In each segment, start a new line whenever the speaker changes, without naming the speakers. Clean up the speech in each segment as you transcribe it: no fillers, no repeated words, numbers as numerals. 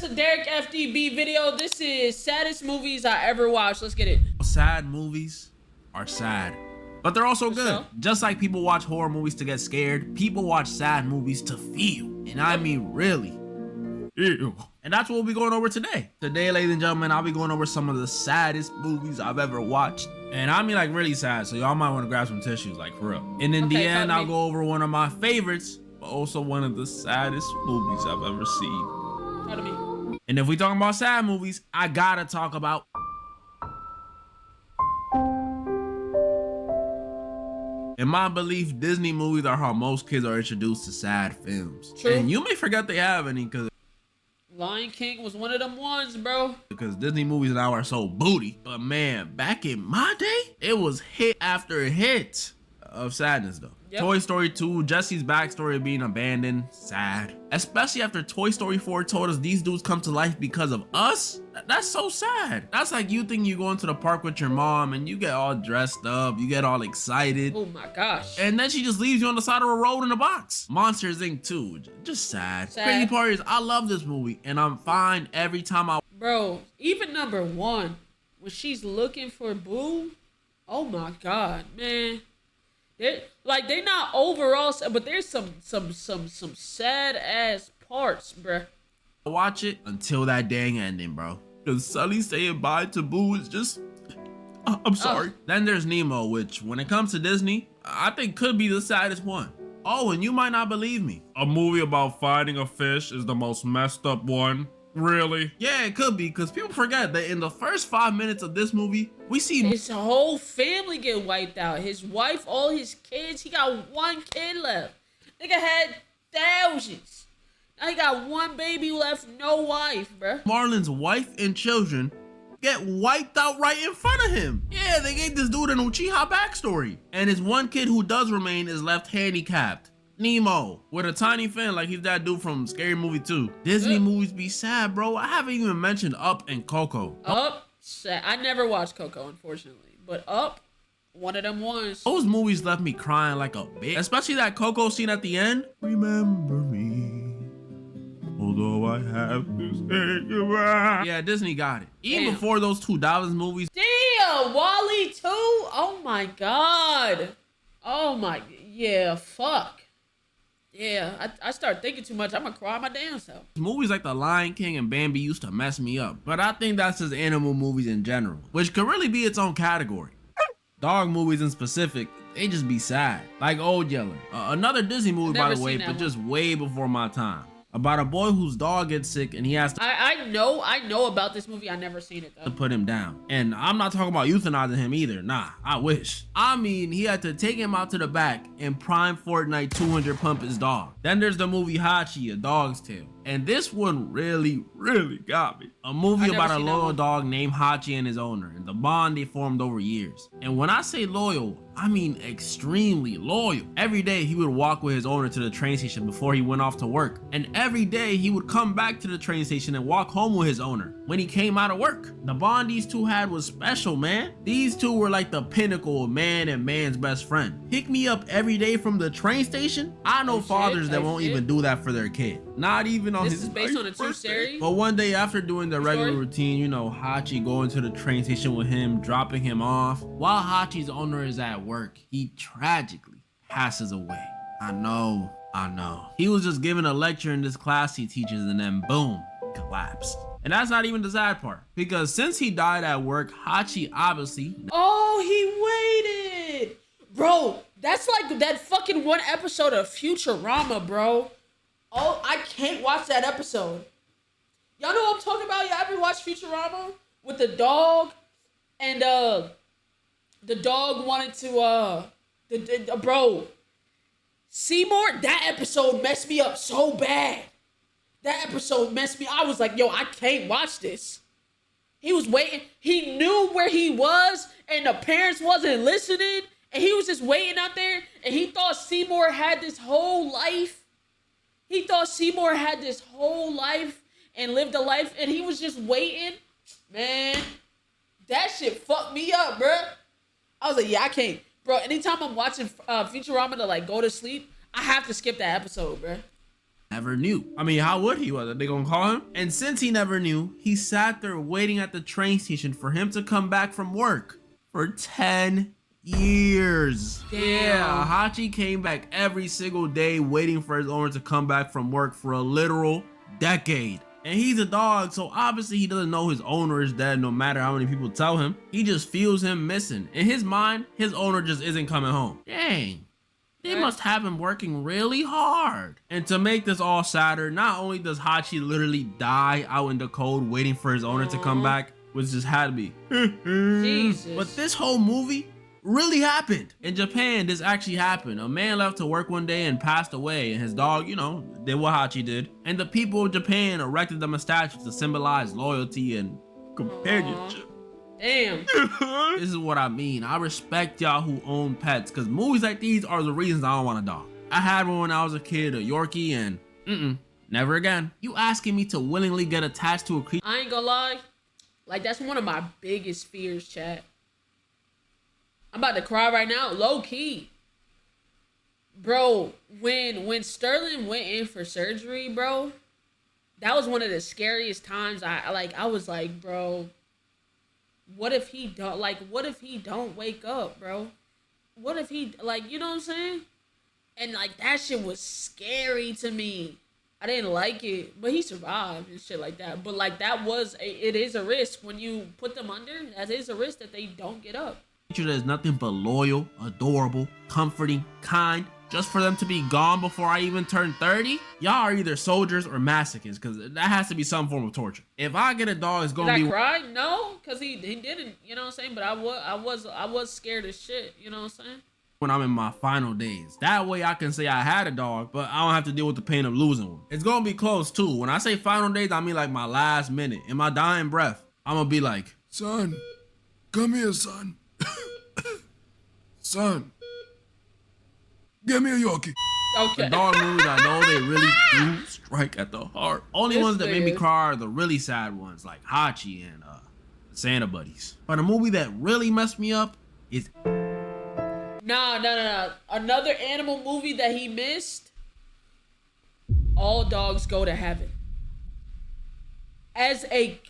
a Derek FDB video. This is saddest movies I ever watched. Let's get it.
Sad movies are sad, but they're also good.
So?
Just like people watch horror movies to get scared, people watch sad movies to feel. And I mean really. Ew. And that's what we'll be going over today. Today, ladies and gentlemen, I'll be going over some of the saddest movies I've ever watched. And I mean like really sad, so y'all might want to grab some tissues, like for real. And in the end, I'll go over one of my favorites, but also one of the saddest movies I've ever seen.
Talk to me.
And if we talking about sad movies, I gotta talk about in my belief, Disney movies are how most kids are introduced to sad films.
True.
And you may forget they have any
Lion King was one of them ones, bro.
because Disney movies now are so booty. But man, back in my day, it was hit after hit of sadness though.
Yep.
Toy Story 2, Jesse's backstory of being abandoned, sad. Especially after Toy Story 4 told us these dudes come to life because of us. That's so sad. That's like you think you go into the park with your mom and you get all dressed up, you get all excited.
Oh my gosh.
And then she just leaves you on the side of a road in a box. Monsters Inc. 2, just sad.
Sad.
Crazy part is I love this movie and I'm fine every time I
Bro, even number one, when she's looking for Boo, oh my god, man. They're not overall sad, but there's some sad ass parts, bruh.
watch it until that dang ending, bro. Cause Sully saying bye to Boo is just I'm sorry. Then there's Nemo, which when it comes to Disney, I think could be the saddest one. Oh, and you might not believe me. A movie about finding a fish is the most messed up one. Really? Yeah, it could be, because people forget that in the first 5 minutes of this movie, we see
His whole family get wiped out. His wife, all his kids. He got one kid left. Nigga had thousands. Now he got one baby left, no wife, bruh.
Marlin's wife and children get wiped out right in front of him. Yeah, they gave this dude an Uchiha backstory. And his one kid who does remain is left handicapped. Nemo, with a tiny fin like he's that dude from Scary Movie 2. Disney movies be sad, bro. I haven't even mentioned Up and Coco.
Up, sad. I never watched Coco, unfortunately. But Up, one of them ones.
Those movies left me crying like a bitch. Especially that Coco scene at the end. Remember me, although I have to say goodbye. Yeah, Disney got it. Even
Damn.
before those two Dollars movies.
Damn, Wall-E 2? Oh my god. Oh my, yeah, fuck. Yeah, I start thinking too much. I'm gonna cry my damn self.
Movies like The Lion King and Bambi used to mess me up. But I think that's just animal movies in general, which could really be its own category. Dog movies in specific, they just be sad. Like Old Yeller. Another Disney movie, by the way, but just way before my time. About a boy whose dog gets sick and he has to
I know about this movie. I never seen it though.
put him down. And I'm not talking about euthanizing him either. Nah, I wish. I mean, he had to take him out to the back and prime Fortnite 200 pump his dog. Then there's the movie Hachi, A Dog's Tale. And this one really got me. A movie about a loyal dog named Hachi and his owner, and the bond they formed over years. And when I say loyal, I mean extremely loyal. Every day he would walk with his owner to the train station before he went off to work. And every day he would come back to the train station and walk home with his owner when he came out of work. The bond these two had was special, man. These two were like the pinnacle of man and man's best friend. Pick me up every day from the train station. I know fathers that won't even do that for their kid. Not even on his
This is based on a true series?
But one day after doing the regular routine, you know, Hachi going to the train station with him, dropping him off. While Hachi's owner is at work, he tragically passes away. I know. He was just giving a lecture in this class he teaches and then boom, collapsed. And that's not even the sad part, because since he died at work, Hachi obviously...
Oh, he waited. Bro, that's like that fucking one episode of Futurama, bro. Oh, I can't watch that episode. Y'all know what I'm talking about? Y'all ever watch Futurama? With the dog? And, the dog wanted to, bro. Seymour, that episode messed me up so bad. That episode messed me. I was like, yo, I can't watch this. He was waiting. He knew where he was, and the parents wasn't listening, and he was just waiting out there, and he thought Seymour had this whole life. He thought Seymour had this whole life and lived a life, and he was just waiting. Man, that shit fucked me up, bro. I was like, yeah, I can't. Bro, anytime I'm watching Futurama to like go to sleep, I have to skip that episode, bro.
never knew. I mean, how would he? Was they gonna call him? And since he never knew, he sat there waiting at the train station for him to come back from work for 10 years.
Damn.
Yeah, Hachi came back every single day waiting for his owner to come back from work for a literal decade. And he's a dog, so obviously he doesn't know his owner is dead no matter how many people tell him. He just feels him missing. In his mind, his owner just isn't coming home. Dang. They must have him working really hard. And to make this all sadder, not only does Hachi literally die out in the cold waiting for his owner to come back, which just had to be,
Jesus.
but this whole movie really happened. In Japan, this actually happened. A man left to work one day and passed away, and his dog, you know, did what Hachi did. And the people of Japan erected them a statue to symbolize loyalty and companionship.
Damn.
This is what I mean. I respect y'all who own pets, because movies like these are the reasons I don't want a dog. I had one when I was a kid, a Yorkie, and never again. You asking me to willingly get attached to a creature?
I ain't gonna lie. Like, that's one of my biggest fears, chat. I'm about to cry right now, low key. Bro, when Sterling went in for surgery, bro, that was one of the scariest times. I was like, bro, what if he don't wake up, bro? What if he, like, you know what I'm saying? And like, that shit was scary to me. I didn't like it, but he survived and shit like that. But like, it is a risk when you put them under. That is a risk that they don't get up.
That is nothing but loyal, adorable, comforting, kind, just for them to be gone before I even turn 30? Y'all are either soldiers or masochists, because that has to be some form of torture. If I get a dog, it's gonna be...
Did I cry? No, because he didn't, you know what I'm saying? But I was scared as shit, you know what I'm saying?
When I'm in my final days. That way I can say I had a dog, but I don't have to deal with the pain of losing one. It's gonna be close too. When I say final days, I mean like my last minute. In my dying breath, I'm gonna be like, son, come here, son. Son, give me a Yorkie.
Okay.
The dog movies, I know they really do strike at the heart. Only ones that made me cry are the really sad ones, like Hachi and Santa Buddies. But a movie that really messed me up is...
No. Another animal movie that he missed. All Dogs Go to Heaven. As a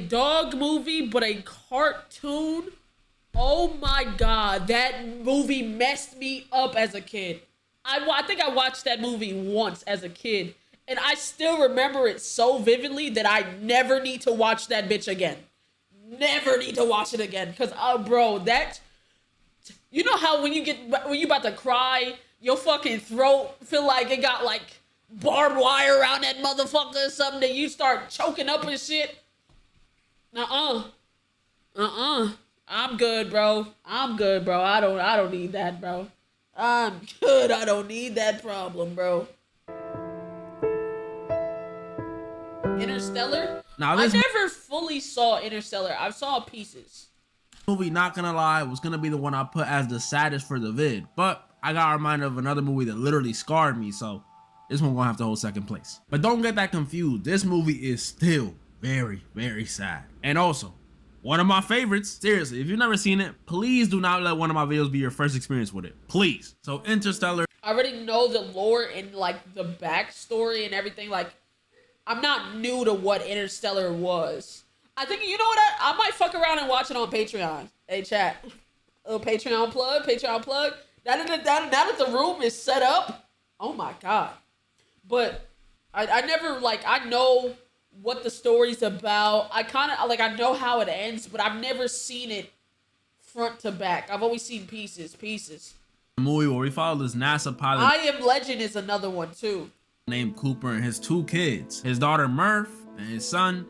dog movie, but a cartoon. Oh my God, that movie messed me up as a kid. I think I watched that movie once as a kid, and I still remember it so vividly that I never need to watch that bitch again. Never need to watch it again, cause bro, that, you know how when you about to cry, your fucking throat feel like it got like barbed wire around that motherfucker or something, that you start choking up and shit. I'm good, bro. I don't need that, bro. I'm good. I don't need that problem, bro. Interstellar?
Now,
I never fully saw Interstellar. I saw pieces.
Movie, not gonna lie, was gonna be the one I put as the saddest for the vid, but I got reminded of another movie that literally scarred me, so this one gonna have to hold second place. But don't get that confused. This movie is still very, very sad. And also, one of my favorites. Seriously, if you've never seen it, please do not let one of my videos be your first experience with it. Please. So Interstellar.
I already know the lore and like the backstory and everything. Like, I'm not new to what Interstellar was. I think, you know what, I might fuck around and watch it on Patreon. Hey chat, a little Patreon plug. Now that the room is set up, oh my God. But I never, like, I know what the story's about. I kind of, like, I know how it ends, but I've never seen it front to back. I've always seen pieces.
A movie where we follow this NASA pilot.
I Am Legend is another one too.
Named Cooper and his two kids, his daughter Murph and his son,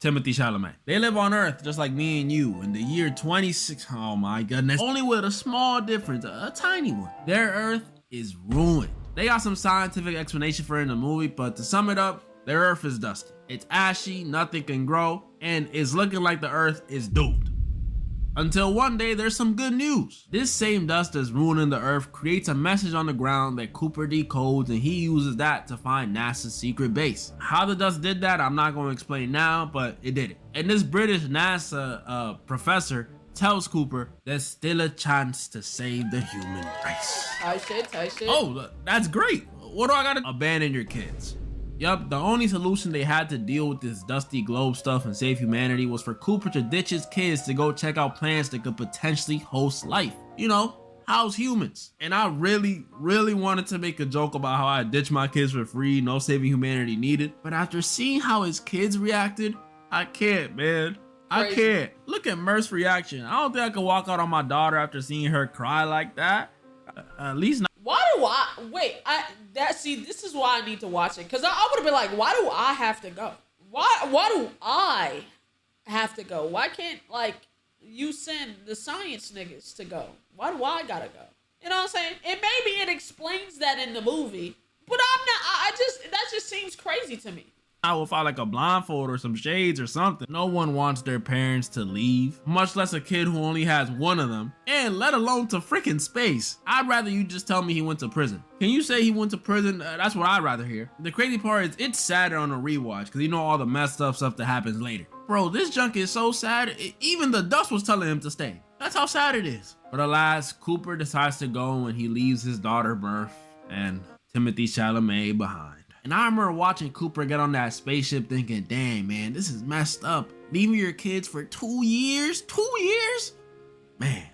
Timothy Chalamet. They live on Earth just like me and you in the year 26. Oh my goodness. Only with a small difference, a tiny one. Their Earth is ruined. They got some scientific explanation for it in the movie, but to sum it up, their Earth is dusty. It's ashy, nothing can grow, and it's looking like the Earth is doomed. Until one day, there's some good news. This same dust that's ruining the Earth creates a message on the ground that Cooper decodes, and he uses that to find NASA's secret base. How the dust did that, I'm not going to explain now, but it did it. And this British NASA professor tells Cooper there's still a chance to save the human race.
Tight shit.
Oh, that's great. what do I gotta abandon your kids? Yup, the only solution they had to deal with this dusty globe stuff and save humanity was for Cooper to ditch his kids to go check out planets that could potentially host life. You know, house humans. And I really wanted to make a joke about how I ditched my kids for free, no saving humanity needed. But after seeing how his kids reacted, I can't, man. I can't. Look at Murph's reaction. I don't think I could walk out on my daughter after seeing her cry like that. At least not.
Why do this is why I need to watch it. Cause I would have been like, why do I have to go? Why do I have to go? Why can't like you send the science niggas to go? Why do I gotta go? You know what I'm saying? And maybe it explains that in the movie, but that just seems crazy to me.
I will find like a blindfold or some shades or something. No one wants their parents to leave, much less a kid who only has one of them, and let alone to freaking space. I'd rather you just tell me he went to prison. Can you say he went to prison? That's what I'd rather hear. The crazy part is it's sadder on a rewatch because you know all the messed up stuff that happens later. Bro, this junk is so sad, even the dust was telling him to stay. That's how sad it is. But alas, Cooper decides to go when he leaves his daughter Murph and Timothy Chalamet behind. And I remember watching Cooper get on that spaceship thinking, dang, man, this is messed up. Leaving your kids for 2 years? 2 years? Man.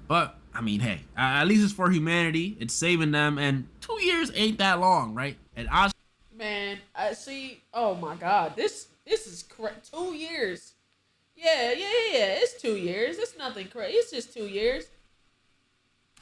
But, I mean, hey, at least it's for humanity. It's saving them. And 2 years ain't that long, right? And
Man, I see. Oh, my God. This is correct. 2 years. Yeah. It's 2 years. It's nothing crazy. It's just 2 years.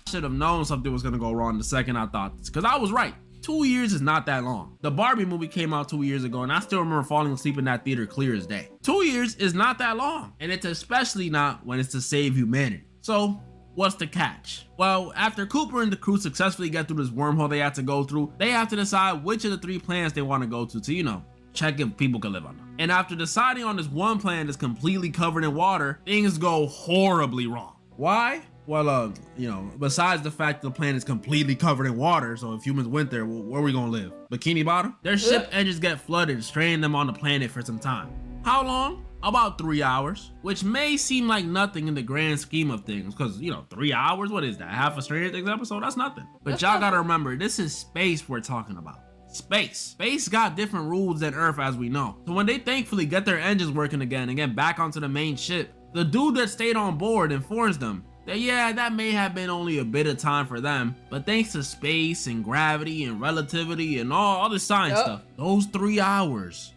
I should have known something was going to go wrong the second I thought this. Because I was right. 2 years is not that long. The Barbie movie came out 2 years ago and I still remember falling asleep in that theater clear as day. 2 years is not that long, and it's especially not when it's to save humanity. So what's the catch? Well, after Cooper and the crew successfully get through this wormhole they have to go through, they have to decide which of the 3 planets they want to go to, you know, check if people can live on them. And after deciding on this one planet that's completely covered in water, things go horribly wrong. Why? Well, you know, besides the fact the planet is completely covered in water, so if humans went there, where are we gonna live? Bikini Bottom? Their ship engines get flooded, stranding them on the planet for some time. How long? About 3 hours, which may seem like nothing in the grand scheme of things, because, you know, 3 hours, what is that? Half a Stranger Things episode? That's nothing. But y'all gotta remember, this is space we're talking about. Space got different rules than Earth, as we know. So when they thankfully get their engines working again and get back onto the main ship, the dude that stayed on board informs them that yeah, that may have been only a bit of time for them, but thanks to space and gravity and relativity and all the science stuff, those 3 hours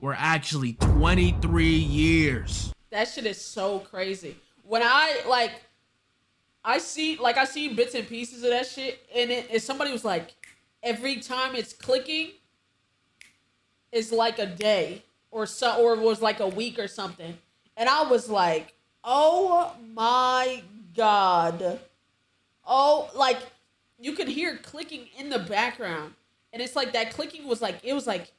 were actually 23 years.
That shit is so crazy. When I see bits and pieces of that shit, and somebody was like, every time it's clicking is like a day or it was like a week or something. And I was like, oh my God. Oh, like you could hear clicking in the background. And it's like that clicking was like, it was like,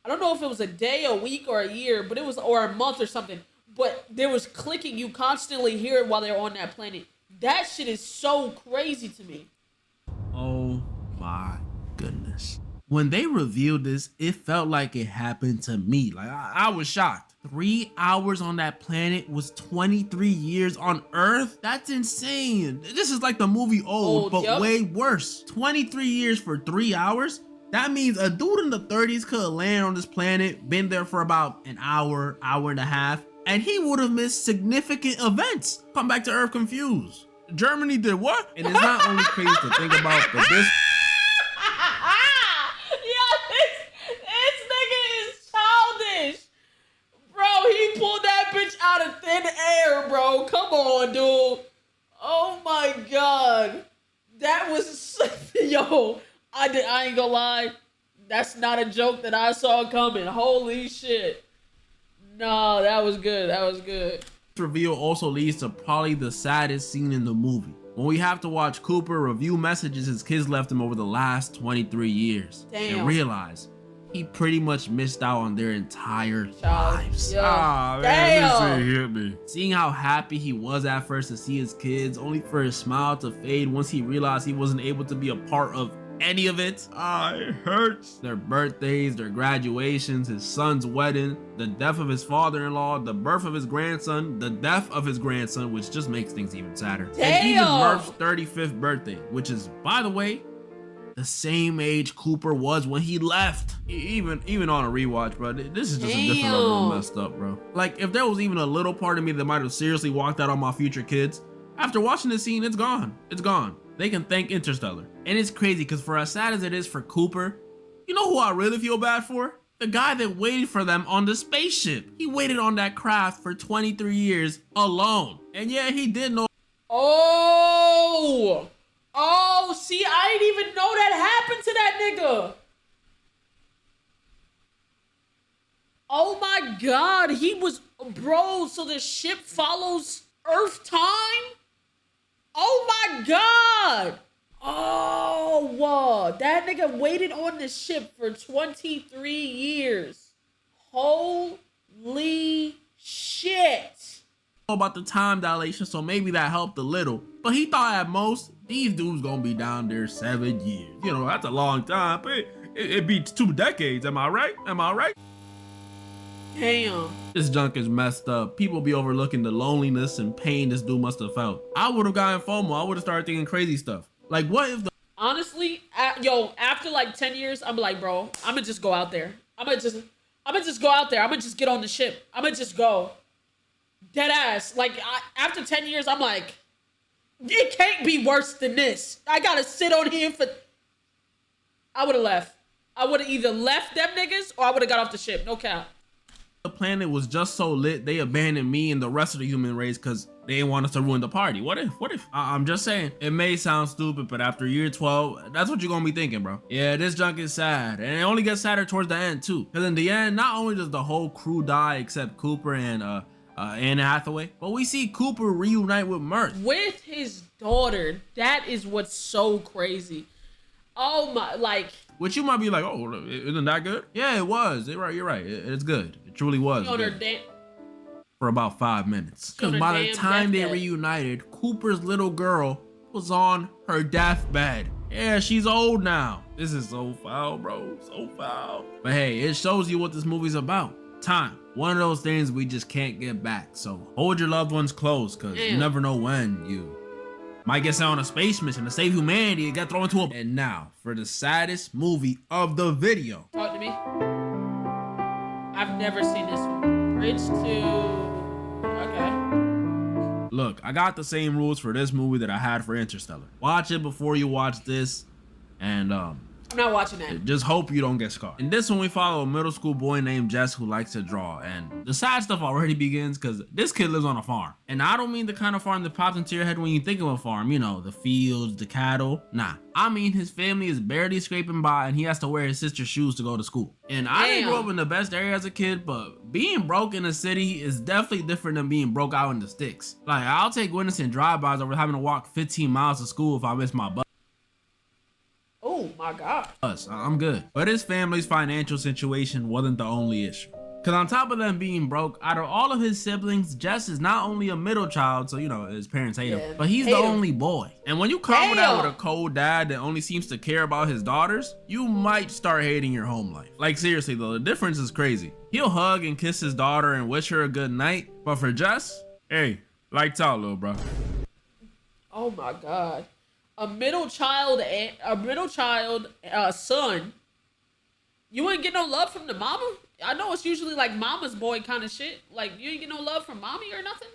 I don't know if it was a day, a week, or a year, but it was, or a month or something. But there was clicking. You constantly hear it while they're on that planet. That shit is so crazy to me.
Oh my goodness. When they revealed this, it felt like it happened to me. Like I was shocked. 3 hours on that planet was 23 years on Earth? That's insane. This is like the movie Old, but way worse. 23 years for 3 hours? That means a dude in the 30s could have landed on this planet, been there for about an hour, hour and a half, and he would have missed significant events. Come back to Earth confused. Germany did what? And it's not only crazy to think about, but this
pulled that bitch out of thin air, bro. Come on, dude. Oh my God. That was, yo, I ain't gonna lie. That's not a joke that I saw coming. Holy shit. No, that was good. That was good.
This reveal also leads to probably the saddest scene in the movie, when we have to watch Cooper review messages his kids left him over the last 23 years.
Damn.
And realize he pretty much missed out on their entire lives.
Yeah.
Ah, man, this hit me. Seeing how happy he was at first to see his kids, only for his smile to fade once he realized he wasn't able to be a part of any of it. Ah, it hurts. Their birthdays, their graduations, his son's wedding, the death of his father-in-law, the birth of his grandson, the death of his grandson, which just makes things even sadder.
Damn.
And even Murph's 35th birthday, which is, by the way, the same age Cooper was when he left. Even on a rewatch, bro, this is just a different level of messed up, bro. Like, if there was even a little part of me that might have seriously walked out on my future kids, after watching this scene, it's gone. It's gone. They can thank Interstellar. And it's crazy because for as sad as it is for Cooper, you know who I really feel bad for? The guy that waited for them on the spaceship. He waited on that craft for 23 years alone. And yeah, he did know.
Oh, see, I didn't even know that happened to that nigga. Oh my God, he was, bro, so the ship follows Earth time? Oh my God. Oh, that nigga waited on the ship for 23 years. Holy shit.
About the time dilation, so maybe that helped a little. But he thought at most, these dudes gonna be down there 7 years. You know, that's a long time, but it beats 2 decades. Am I right? Am I right?
Damn.
This junk is messed up. People be overlooking the loneliness and pain this dude must have felt. I would have gotten FOMO. I would have started thinking crazy stuff. Like, what if the...
Honestly, after like 10 years, I'm like, bro, I'm gonna just go out there. I'm gonna just go out there. I'm gonna just get on the ship. I'm gonna just go. Dead ass. Like, after 10 years, I'm like, it can't be worse than this. I gotta sit on here for... I would have left. I would have either left them niggas or I would have got off the ship. No cap.
The planet was just so lit, they abandoned me and the rest of the human race because they didn't want us to ruin the party. What if? I'm just saying, it may sound stupid, but after year 12, that's what you're gonna be thinking, bro. Yeah, this junk is sad. And it only gets sadder towards the end too. Because in the end, not only does the whole crew die except Cooper and Anne Hathaway, but we see Cooper reunite with Mirth.
With his daughter. That is what's so crazy. Oh my, like...
Which you might be like, oh, isn't that good? Yeah, it was. You're right. It's good. It truly was. For about 5 minutes. Because by the time they reunited, Cooper's little girl was on her deathbed. Yeah, she's old now. This is so foul, bro. So foul. But hey, it shows you what this movie's about. Time. One of those things we just can't get back. So hold your loved ones close, because you never know when you might get sent on a space mission to save humanity and get thrown into a... And now, for the saddest movie of the video.
Talk to me. I've never seen this one. Bridge to... Okay.
Look, I got the same rules for this movie that I had for Interstellar. Watch it before you watch this, and
I'm not watching that.
Just hope you don't get scarred. In this one, we follow a middle school boy named Jess who likes to draw. And the sad stuff already begins because this kid lives on a farm. And I don't mean the kind of farm that pops into your head when you think of a farm. You know, the fields, the cattle. Nah. I mean, his family is barely scraping by and he has to wear his sister's shoes to go to school. And I didn't grow up in the best area as a kid, but being broke in a city is definitely different than being broke out in the sticks. Like, I'll take witnessing drive-bys over having to walk 15 miles to school if I miss my bus.
Oh my God.
I'm good. But his family's financial situation wasn't the only issue. Cause on top of them being broke, out of all of his siblings, Jess is not only a middle child, so you know his parents hate him, but he's the only boy. And when you couple that with a cold dad that only seems to care about his daughters, you might start hating your home life. Like seriously though, the difference is crazy. He'll hug and kiss his daughter and wish her a good night, but for Jess, hey, lights out, little bro.
Oh my God. A middle child son. You ain't get no love from the mama? I know it's usually like mama's boy kind of shit. Like you ain't get no love from mommy or nothing?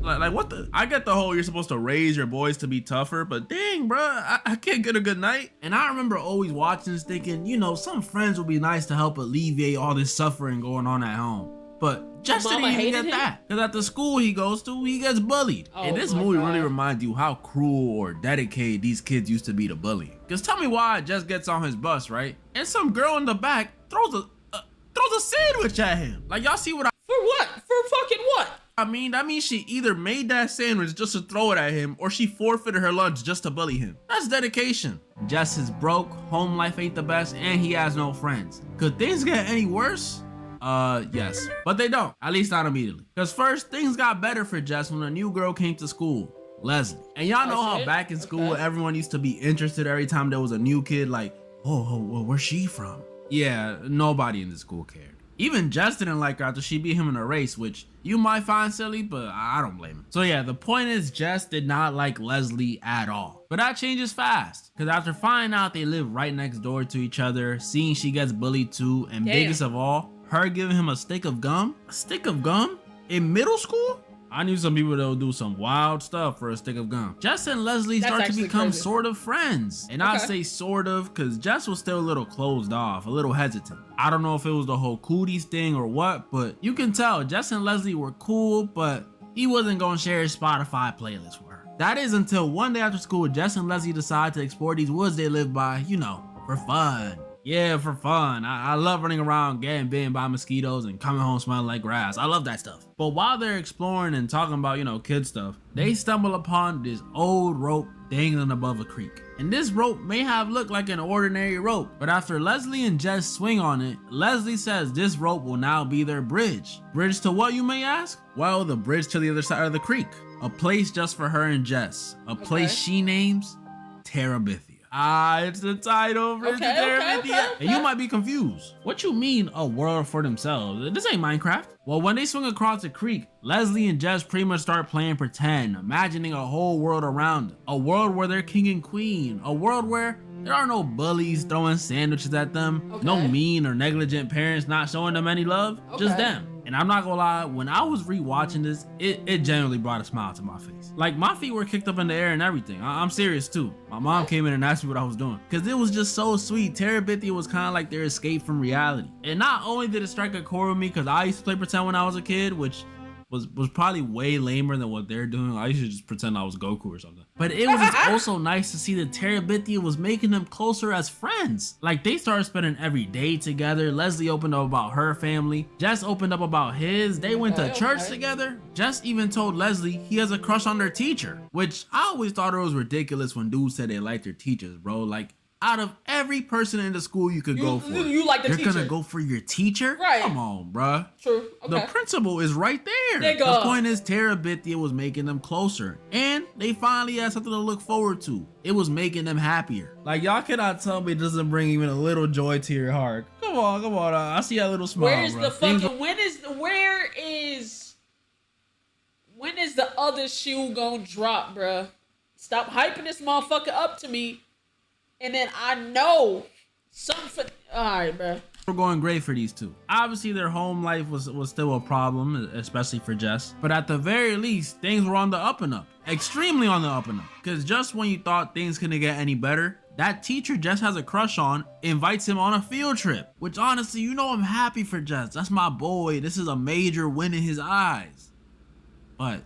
Like what the? I get the whole you're supposed to raise your boys to be tougher, but dang, bro, I can't get a good night. And I remember always watching this thinking, you know, some friends would be nice to help alleviate all this suffering going on at home. But Just didn't even get that. Because at the school he goes to, he gets bullied. Oh, and this movie really reminds you how cruel or dedicated these kids used to be to bullying. Because tell me why Jess gets on his bus, right? And some girl in the back throws a sandwich at him. Like, y'all see what I...
For what? For fucking what?
I mean, that means she either made that sandwich just to throw it at him, or she forfeited her lunch just to bully him. That's dedication. Jess is broke, home life ain't the best, and he has no friends. Could things get any worse? Yes. But they don't. At least not immediately. Because first, things got better for Jess when a new girl came to school. Leslie. And y'all know how back in school, everyone used to be interested every time there was a new kid, like, oh, where's she from? Yeah, nobody in the school cared. Even Jess didn't like her after she beat him in a race, which you might find silly, but I don't blame him. So yeah, the point is Jess did not like Leslie at all. But that changes fast, because after finding out they live right next door to each other, seeing she gets bullied too, and biggest of all, her giving him a stick of gum? A stick of gum? In middle school? I knew some people that would do some wild stuff for a stick of gum. Jess and Leslie start to become sort of friends. And I say sort of because Jess was still a little closed off, a little hesitant. I don't know if it was the whole cooties thing or what, but you can tell Jess and Leslie were cool, but he wasn't gonna share his Spotify playlist with her. That is until one day after school, Jess and Leslie decide to explore these woods they live by, you know, for fun. Yeah, for fun. I love running around, getting bitten by mosquitoes, and coming home smelling like grass. I love that stuff. But while they're exploring and talking about, you know, kid stuff, they stumble upon this old rope dangling above a creek. And this rope may have looked like an ordinary rope, but after Leslie and Jess swing on it, Leslie says this rope will now be their bridge. Bridge to what, you may ask? Well, the bridge to the other side of the creek. A place just for her and Jess. A place she names Terabithia. Ah, it's the title, Bridge to Terabithia. And you might be confused. What you mean a world for themselves? This ain't Minecraft. Well, when they swing across the creek, Leslie and Jess pretty much start playing pretend, imagining a whole world around them. A world where they're king and queen. A world where there are no bullies throwing sandwiches at them. No mean or negligent parents not showing them any love. Just them. And I'm not gonna lie, when I was rewatching this, it genuinely brought a smile to my face. Like, my feet were kicked up in the air and everything. I'm serious too. My mom came in and asked me what I was doing, because it was just so sweet. Terabithia was kind of like their escape from reality. And not only did it strike a chord with me, because I used to play pretend when I was a kid, which was probably way lamer than what they're doing. I used to just pretend I was Goku or something. But it was just also nice to see that Terabithia was making them closer as friends. Like, they started spending every day together. Leslie opened up about her family. Jess opened up about his. They went to church together. Jess even told Leslie he has a crush on their teacher, which I always thought it was ridiculous when dudes said they liked their teachers, bro. Like, out of every person in the school you could go for,
you like the teacher.
You're gonna go for your teacher?
Right.
Come on, bruh.
True.
The principal is right there.
Nigga.
The point is Terabithia was making them closer, and they finally had something to look forward to. It was making them happier. Like, y'all cannot tell me it doesn't bring even a little joy to your heart. Come on. I see that little smile.
Where's the fucking? When is the other shoe gonna drop, bruh? Stop hyping this motherfucker up to me. And then I know something. Alright, bro.
We're going great for these two. Obviously, their home life was still a problem, especially for Jess. But at the very least, things were on the up and up. Extremely on the up and up. Because just when you thought things couldn't get any better, that teacher Jess has a crush on invites him on a field trip. Which honestly, you know, I'm happy for Jess. That's my boy. This is a major win in his eyes. But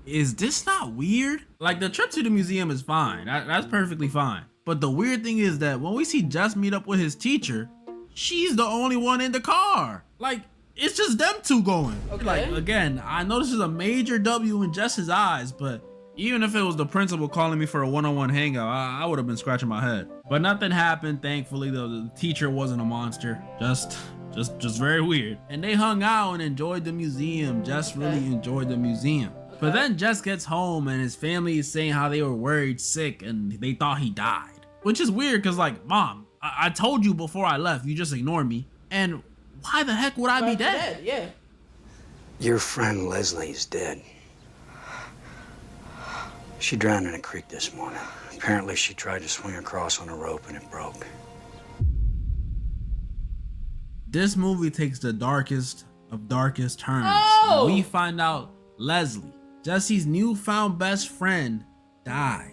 is this not weird? Like, the trip to the museum is fine. That's perfectly fine. But the weird thing is that when we see Jess meet up with his teacher, she's the only one in the car. Like, it's just them two going. Like, again, I know this is a major W in Jess's eyes, but even if it was the principal calling me for a one-on-one hangout, I would have been scratching my head. But nothing happened, thankfully. The teacher wasn't a monster. Just very weird. And they hung out and enjoyed the museum. Jess really enjoyed the museum. But then Jess gets home and his family is saying how they were worried sick and they thought he died. Which is weird because, like, Mom, I told you before I left, you just ignored me. And why the heck would I be dead?
Yeah.
Your friend Leslie's dead. She drowned in a creek this morning. Apparently she tried to swing across on a rope and it broke.
This movie takes the darkest of darkest turns.
Oh!
We find out Leslie, Jesse's newfound best friend, died.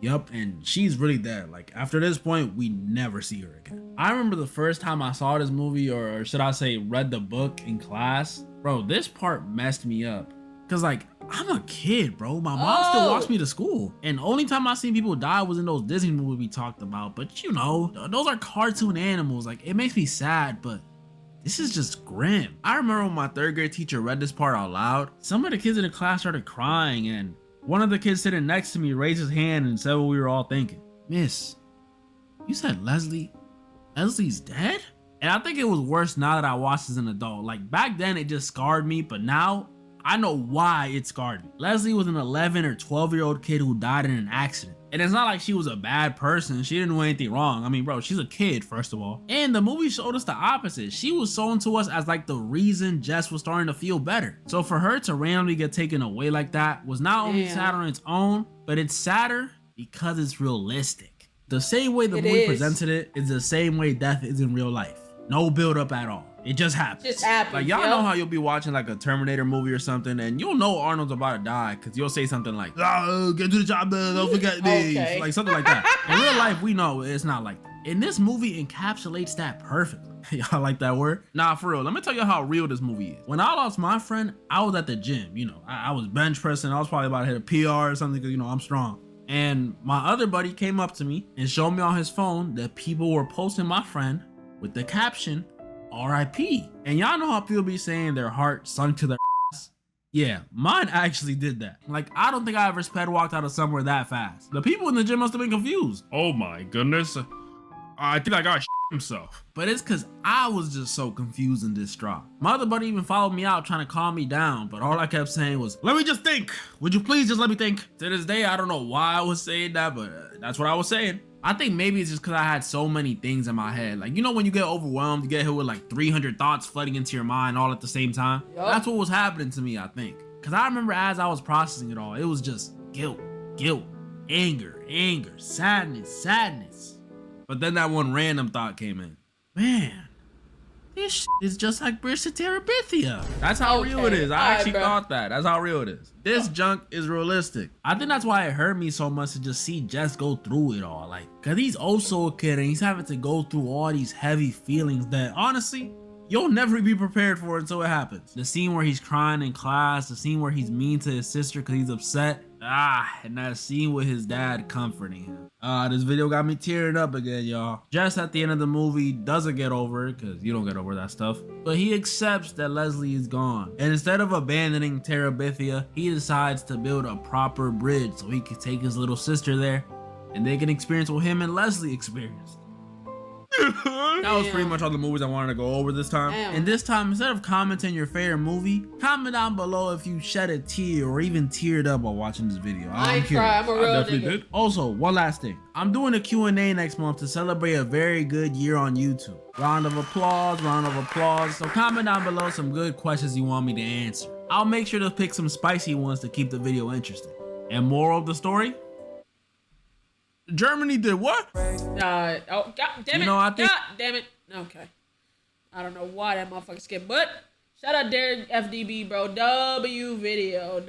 Yup, and she's really dead. Like, after this point, we never see her again. I remember the first time I saw this movie, or should I say read the book in class. Bro, this part messed me up. Cause, like, I'm a kid, bro. My mom still walks me to school. And only time I seen people die was in those Disney movies we talked about. But, you know, those are cartoon animals. Like, it makes me sad, but this is just grim. I remember when my third grade teacher read this part out loud, some of the kids in the class started crying, and one of the kids sitting next to me raised his hand and said what we were all thinking. Miss, you said Leslie's dead? And I think it was worse now that I watched as an adult. Like, back then it just scarred me, but now I know why it scarred me. Leslie was an 11 or 12-year-old kid who died in an accident. And it's not like she was a bad person. She didn't do anything wrong. I mean, bro, she's a kid, first of all. And the movie showed us the opposite. She was sold to us as like the reason Jess was starting to feel better. So for her to randomly get taken away like that was not only sad on its own, but it's sadder because it's realistic. The same way the movie presented it is the same way death is in real life. No build up at all. It just happens.
Just happens.
Like y'all know how you'll be watching like a Terminator movie or something, and you'll know Arnold's about to die because you'll say something like, "Oh, get to the job, don't forget me," like something like that. In real life, we know it's not like that. And this movie encapsulates that perfectly. Y'all like that word? Nah, for real. Let me tell you how real this movie is. When I lost my friend, I was at the gym. You know, I was bench pressing. I was probably about to hit a PR or something because, you know, I'm strong. And my other buddy came up to me and showed me on his phone that people were posting my friend with the caption, R.I.P. And y'all know how people be saying their heart sunk to their ass? Yeah, mine actually did that. Like, I don't think I ever sped walked out of somewhere that fast. The people in the gym must have been confused. Oh my goodness. I think I got himself. But it's cause I was just so confused and distraught. My other buddy even followed me out trying to calm me down, but all I kept saying was, "Let me just think. Would you please just let me think?" To this day, I don't know why I was saying that, but that's what I was saying. I think maybe it's just because I had so many things in my head. Like, you know when you get overwhelmed, you get hit with like 300 thoughts flooding into your mind all at the same time? Yep. That's what was happening to me, I think. Because I remember as I was processing it all, it was just guilt, anger, sadness. But then that one random thought came in. Man, this shit is just like Bridge to Terabithia. That's how real it is. I actually thought that. That's how real it is. This junk is realistic. I think that's why it hurt me so much to just see Jess go through it all. Like, cause he's also a kid and he's having to go through all these heavy feelings that honestly, you'll never be prepared for until it happens. The scene where he's crying in class, the scene where he's mean to his sister cause he's upset. And that scene with his dad comforting him. This video got me tearing up again, y'all. Jess at the end of the movie doesn't get over it, because you don't get over that stuff. But he accepts that Leslie is gone. And instead of abandoning Terabithia, he decides to build a proper bridge so he can take his little sister there and they can experience what him and Leslie experienced. That was pretty much all the movies I wanted to go over this time. And this time, instead of commenting your favorite movie, comment down below if you shed a tear or even teared up while watching this video.
I ain't cry, I'm a real
definitely did. Also, one last thing. I'm doing a Q&A next month to celebrate a very good year on YouTube. Round of applause. So comment down below some good questions you want me to answer. I'll make sure to pick some spicy ones to keep the video interesting. And moral of the story? Germany did what?
Oh, god damn it.
You know, I think...
God damn it. Okay. I don't know why that motherfucker skipped, but shout out Derek FDB, bro. W video.